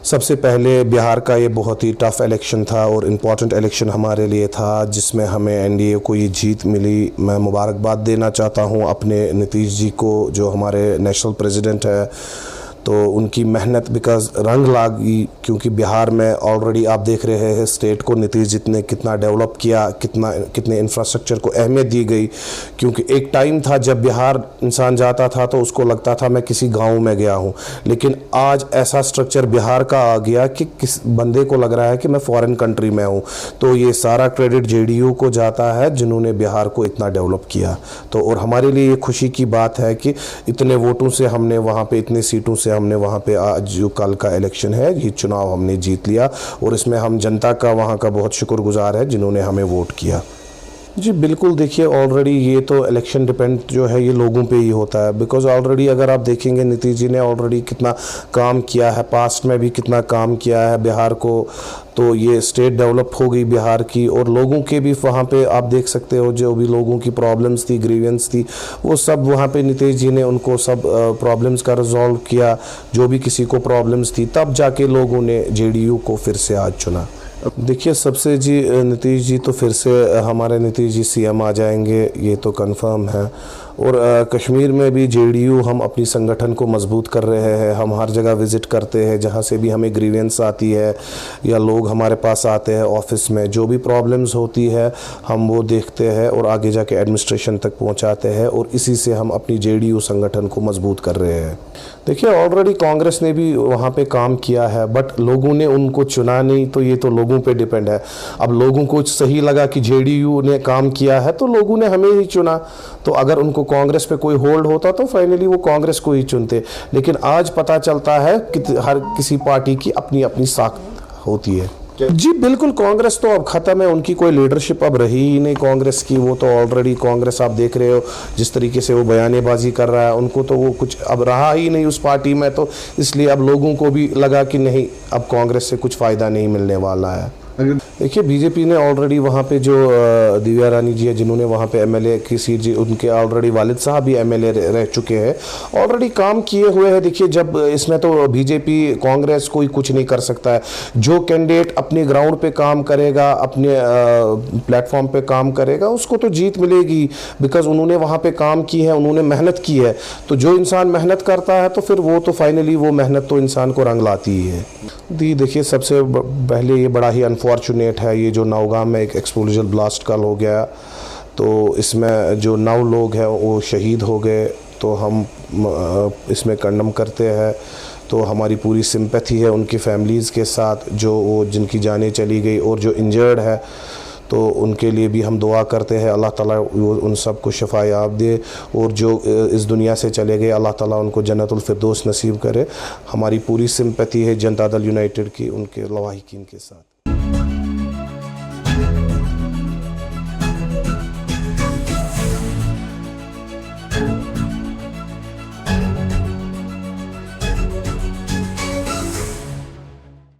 सबसे पहले बिहार का ये बहुत ही टफ़ इलेक्शन था और इम्पॉर्टेंट इलेक्शन हमारे लिए था, जिसमें हमें एनडीए को ये जीत मिली। मैं मुबारकबाद देना चाहता हूँ अपने नीतीश जी को, जो हमारे नेशनल प्रेसिडेंट है। तो उनकी मेहनत बिकॉज़ रंग लागी, क्योंकि बिहार में ऑलरेडी आप देख रहे हैं स्टेट को नीतीश जी ने कितना डेवलप किया, कितने इंफ्रास्ट्रक्चर को अहमियत दी गई। क्योंकि एक टाइम था जब बिहार इंसान जाता था तो उसको लगता था मैं किसी गांव में गया हूं, लेकिन आज ऐसा स्ट्रक्चर बिहार का आ गया कि किस बंदे को लग रहा है कि मैं फॉरेन कंट्री में हूं। तो ये सारा क्रेडिट जेडीयू को जाता है, जिन्होंने बिहार को इतना डेवलप किया। तो और हमारे लिए ये खुशी की बात है कि इतने वोटों से हमने वहाँ पे, इतनी सीटों से हमने वहाँ पे आज जो कल का इलेक्शन है, ये चुनाव हमने जीत लिया। और इसमें हम जनता का वहाँ का बहुत शुक्रगुजार है जिन्होंने हमें वोट किया। जी बिल्कुल, देखिए ऑलरेडी ये तो इलेक्शन डिपेंड जो है ये लोगों पे ही होता है। बिकॉज़ ऑलरेडी अगर आप देखेंगे नीतीश जी ने ऑलरेडी कितना काम किया है, पास्ट में भी कितना काम किया है बिहार को। तो ये स्टेट डेवलप हो गई बिहार की, और लोगों के भी वहाँ पे आप देख सकते हो जो भी लोगों की प्रॉब्लम्स थी, ग्रीवेंस थी, वो सब वहाँ पे नीतीश जी ने उनको सब प्रॉब्लम्स का रिजॉल्व किया। जो भी किसी को प्रॉब्लम्स थी, तब जाके लोगों ने जेडीयू को फिर से आज चुना। देखिए सबसे जी नीतीश जी तो फिर से हमारे नीतीश जी सीएम आ जाएंगे, ये तो कंफर्म है। और कश्मीर में भी जेडीयू हम अपनी संगठन को मजबूत कर रहे हैं। हम हर जगह विज़िट करते हैं, जहाँ से भी हमें ग्रीवेंस आती है या लोग हमारे पास आते हैं ऑफिस में, जो भी प्रॉब्लम्स होती है हम वो देखते हैं और आगे जाके एडमिनिस्ट्रेशन तक पहुँचाते हैं, और इसी से हम अपनी जेडीयू संगठन को मजबूत कर रहे हैं। देखिए ऑलरेडी कांग्रेस ने भी वहाँ पे काम किया है, बट लोगों ने उनको चुना नहीं, तो ये तो लोगों पे डिपेंड है। अब लोगों को सही लगा कि जेडीयू ने काम किया है तो लोगों ने हमें ही चुना। तो अगर उनको कांग्रेस पे कोई होल्ड होता तो फाइनली वो कांग्रेस को ही चुनते। लेकिन आज पता चलता है कि हर किसी पार्टी की अपनी अपनी साख होती है। जी बिल्कुल, कांग्रेस तो अब ख़त्म है, उनकी कोई लीडरशिप अब रही ही नहीं कांग्रेस की। वो तो ऑलरेडी कांग्रेस आप देख रहे हो जिस तरीके से वो बयानेबाजी कर रहा है, उनको तो वो कुछ अब रहा ही नहीं उस पार्टी में। तो इसलिए अब लोगों को भी लगा कि नहीं, अब कांग्रेस से कुछ फ़ायदा नहीं मिलने वाला है। देखिए बीजेपी ने ऑलरेडी वहाँ पे जो दिव्या रानी जी है, जिन्होंने वहाँ पे एमएलए की सीट जी, उनके ऑलरेडी वालिद साहब भी एमएलए रह चुके हैं, ऑलरेडी काम किए हुए हैं। देखिए जब इसमें तो बीजेपी कांग्रेस कोई कुछ नहीं कर सकता है। जो कैंडिडेट अपने ग्राउंड पे काम करेगा, अपने प्लेटफॉर्म पे काम करेगा, उसको तो जीत मिलेगी। बिकॉज उन्होंने वहाँ पे काम की है, उन्होंने मेहनत की है। तो जो इंसान मेहनत करता है तो फिर वो तो फाइनली वो मेहनत तो इंसान को रंग लाती ही है। देखिए सबसे पहले ये बड़ा ही अनफॉर्चुनेट है ये जो नौगाम में एक एक्सप्लोजन ब्लास्ट कल हो गया। तो इसमें जो 9 लोग हैं वो शहीद हो गए। तो हम इसमें कंडम करते हैं। तो हमारी पूरी सिंपैथी है उनकी फैमिलीज़ के साथ, जो वो जिनकी जानें चली गई, और जो इंजर्ड है तो उनके लिए भी हम दुआ करते हैं अल्लाह ताला उन सब को शिफा याब दे। और जो इस दुनिया से चले गए अल्लाह ताला उनको जन्नतुल फिरदौस नसीब करे। हमारी पूरी सिंपैथी है जनता दल यूनाइटेड की उनके लवाहिकीन के साथ।